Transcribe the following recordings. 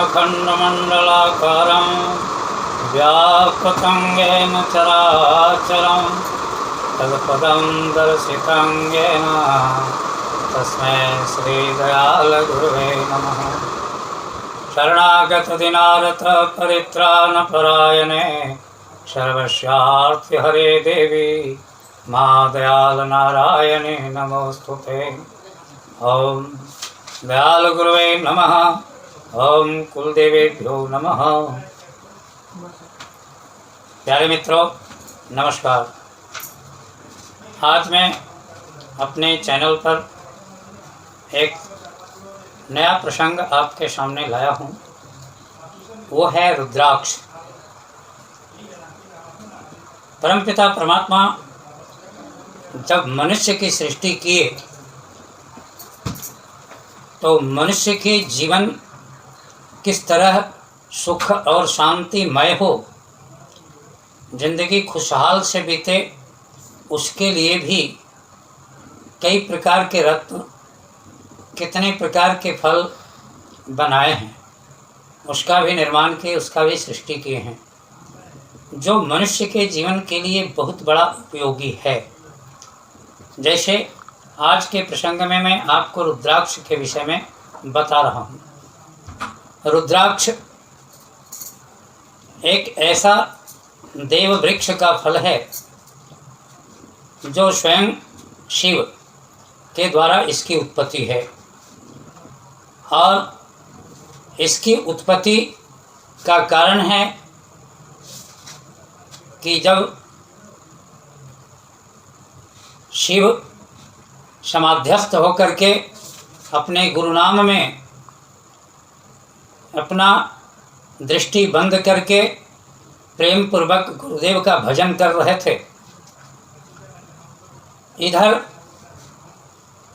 अखण्डमण्डलाकारं व्याप्तं येन चराचरं तत्पदं दर्शितं येन तस्मै श्रीदयालगुरुवे नमः। शरणागतदिनारत परित्राणपरायणे सर्वस्यार्थिहरे देवी मा दयाल नारायणे नमोस्तुते। ओम दयाल गुरुवे नमः। ओम कुलदेवेभ्यो नमः। प्यारे मित्रों नमस्कार। आज मैं अपने चैनल पर एक नया प्रसंग आपके सामने लाया हूँ। वो है रुद्राक्ष। परमपिता परमात्मा जब मनुष्य की सृष्टि किए तो मनुष्य के जीवन किस तरह सुख और शांतिमय हो, जिंदगी खुशहाल से बीते, उसके लिए भी कई प्रकार के रत्न, कितने प्रकार के फल बनाए हैं, उसका भी निर्माण किए, उसका भी सृष्टि किए हैं, जो मनुष्य के जीवन के लिए बहुत बड़ा उपयोगी है। जैसे आज के प्रसंग में मैं आपको रुद्राक्ष के विषय में बता रहा हूँ। रुद्राक्ष एक ऐसा देव वृक्ष का फल है जो स्वयं शिव के द्वारा इसकी उत्पत्ति है, और इसकी उत्पत्ति का कारण है कि जब शिव समाध्यस्थ होकर के अपने गुरुनाम में अपना दृष्टि बंद करके प्रेम पूर्वक गुरुदेव का भजन कर रहे थे, इधर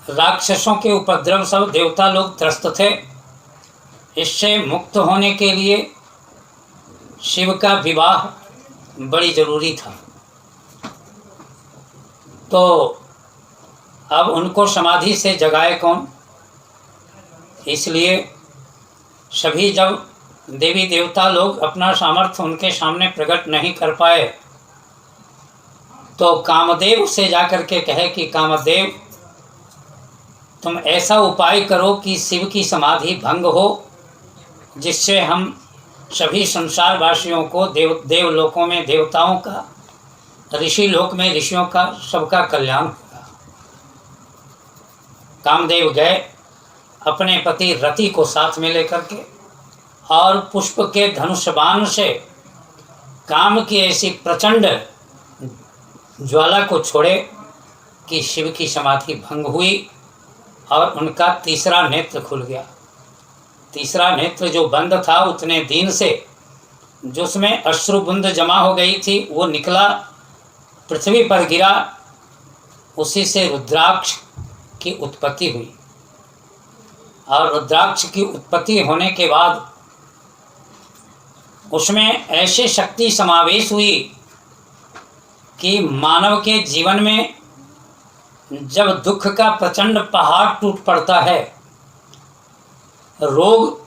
राक्षसों के उपद्रव सब देवता लोग त्रस्त थे। इससे मुक्त होने के लिए शिव का विवाह बड़ी जरूरी था। तो अब उनको समाधि से जगाए कौन? इसलिए सभी जब देवी देवता लोग अपना सामर्थ्य उनके सामने प्रकट नहीं कर पाए तो कामदेव से जाकर के कहे कि कामदेव तुम ऐसा उपाय करो कि शिव की समाधि भंग हो, जिससे हम सभी संसार वासियों को देवलोकों में देवताओं का, ऋषि लोक में ऋषियों का, सबका कल्याण होगा। कामदेव गए अपने पति रति को साथ में लेकर के, और पुष्प के धनुष बाण से काम की ऐसी प्रचंड ज्वाला को छोड़े कि शिव की समाधि भंग हुई और उनका तीसरा नेत्र खुल गया। तीसरा नेत्र जो बंद था उतने दिन से, जिसमें अश्रुबुंद जमा हो गई थी, वो निकला, पृथ्वी पर गिरा। उसी से रुद्राक्ष की उत्पत्ति हुई, और रुद्राक्ष की उत्पत्ति होने के बाद उसमें ऐसे शक्ति समावेश हुई कि मानव के जीवन में जब दुख का प्रचंड पहाड़ टूट पड़ता है, रोग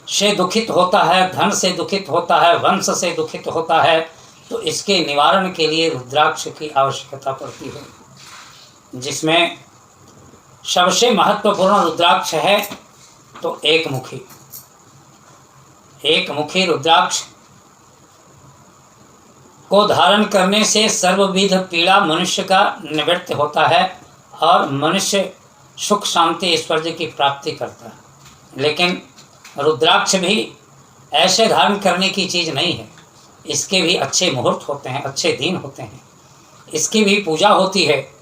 से दुखित होता है, धन से दुखित होता है, वंश से दुखित होता है, तो इसके निवारण के लिए रुद्राक्ष की आवश्यकता पड़ती है। जिसमें सबसे महत्वपूर्ण रुद्राक्ष है तो एक मुखी रुद्राक्ष को धारण करने से सर्वविध पीड़ा मनुष्य का निवृत्त होता है और मनुष्य सुख शांति ऐश्वर्य की प्राप्ति करता है। लेकिन रुद्राक्ष भी ऐसे धारण करने की चीज़ नहीं है। इसके भी अच्छे मुहूर्त होते हैं, अच्छे दिन होते हैं, इसकी भी पूजा होती है।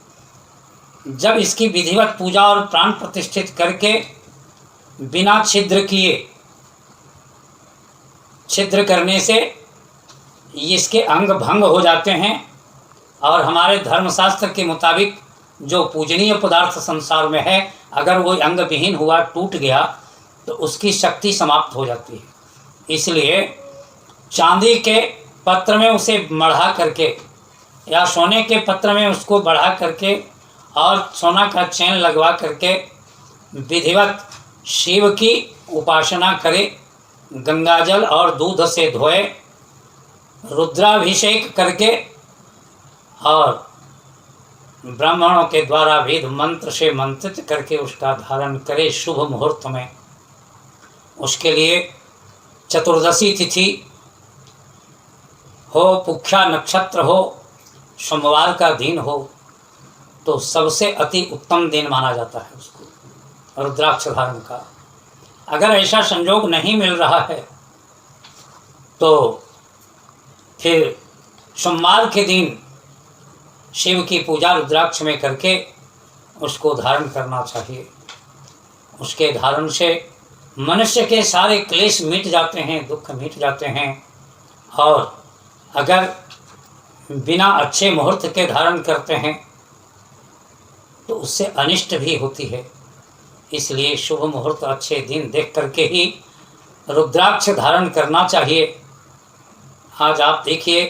जब इसकी विधिवत पूजा और प्राण प्रतिष्ठित करके बिना छिद्र किए, छिद्र करने से इसके अंग भंग हो जाते हैं, और हमारे धर्मशास्त्र के मुताबिक जो पूजनीय पदार्थ संसार में है, अगर वो अंग विहीन हुआ, टूट गया, तो उसकी शक्ति समाप्त हो जाती है। इसलिए चांदी के पत्र में उसे मढ़ा करके या सोने के पत्र में उसको बढ़ा करके और सोना का चैन लगवा करके विधिवत शिव की उपासना करे गंगाजल और दूध से धोए, रुद्राभिषेक करके और ब्राह्मणों के द्वारा वेद मंत्र से मंत्रित करके उसका धारण करे शुभ मुहूर्त में। उसके लिए चतुर्दशी तिथि हो, पुख्या नक्षत्र हो, सोमवार का दिन हो, तो सबसे अति उत्तम दिन माना जाता है उसको रुद्राक्ष धारण का। अगर ऐसा संयोग नहीं मिल रहा है तो फिर सोमवार के दिन शिव की पूजा रुद्राक्ष में करके उसको धारण करना चाहिए। उसके धारण से मनुष्य के सारे क्लेश मिट जाते हैं, दुख मिट जाते हैं। और अगर बिना अच्छे मुहूर्त के धारण करते हैं तो उससे अनिष्ट भी होती है। इसलिए शुभ मुहूर्त अच्छे दिन देख करके ही रुद्राक्ष धारण करना चाहिए। आज आप देखिए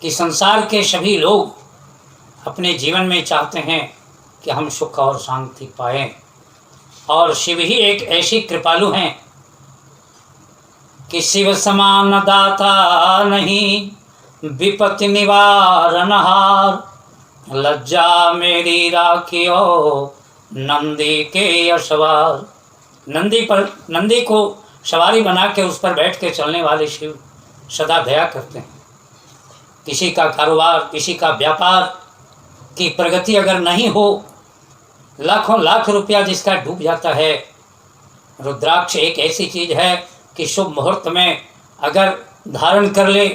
कि संसार के सभी लोग अपने जीवन में चाहते हैं कि हम सुख और शांति पाएं, और शिव ही एक ऐसी कृपालु हैं कि शिव समान दाता नहीं, विपत्ति निवारणहार, लज्जा मेरी राखियो नंदी के यशवार। नंदी को सवारी बना के उस पर बैठ के चलने वाले शिव सदा दया करते हैं। किसी का कारोबार, किसी का व्यापार की प्रगति अगर नहीं हो, लाखों लाख रुपया जिसका डूब जाता है, रुद्राक्ष एक ऐसी चीज़ है कि शुभ मुहूर्त में अगर धारण कर ले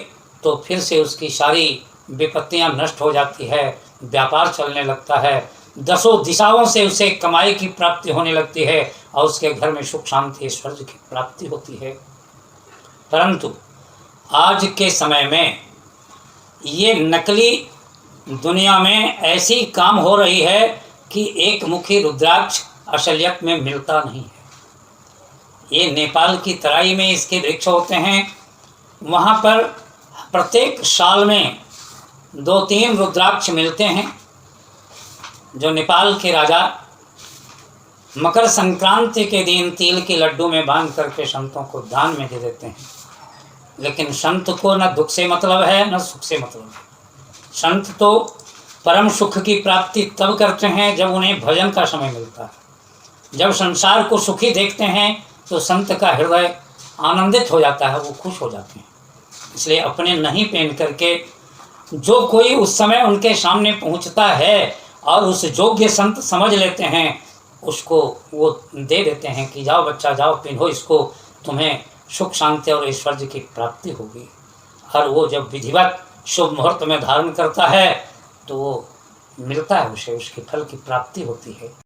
तो फिर से उसकी सारी विपत्तियां नष्ट हो जाती है, व्यापार चलने लगता है, दसों दिशाओं से उसे कमाई की प्राप्ति होने लगती है और उसके घर में सुख शांति ऐश्वर्य की प्राप्ति होती है। परंतु आज के समय में ये नकली दुनिया में ऐसी काम हो रही है कि एक मुखी रुद्राक्ष असलियत में मिलता नहीं है। ये नेपाल की तराई में इसके वृक्ष होते हैं, वहाँ पर प्रत्येक साल में 2-3 रुद्राक्ष मिलते हैं, जो नेपाल के राजा मकर संक्रांति के दिन तिल के लड्डू में बांध करके संतों को दान में दे देते हैं। लेकिन संत को न दुख से मतलब है न सुख से मतलब है। संत तो परम सुख की प्राप्ति तब करते हैं जब उन्हें भजन का समय मिलता है। जब संसार को सुखी देखते हैं तो संत का हृदय आनंदित हो जाता है, वो खुश हो जाते हैं। इसलिए अपने नहीं पहन करके जो कोई उस समय उनके सामने पहुंचता है और उस योग्य संत समझ लेते हैं, उसको वो दे देते हैं कि जाओ बच्चा, जाओ पहनो इसको, तुम्हें सुख शांति और ऐश्वर्य की प्राप्ति होगी। और वो जब विधिवत शुभ मुहूर्त में धारण करता है तो वो मिलता है, उसे उसके फल की प्राप्ति होती है।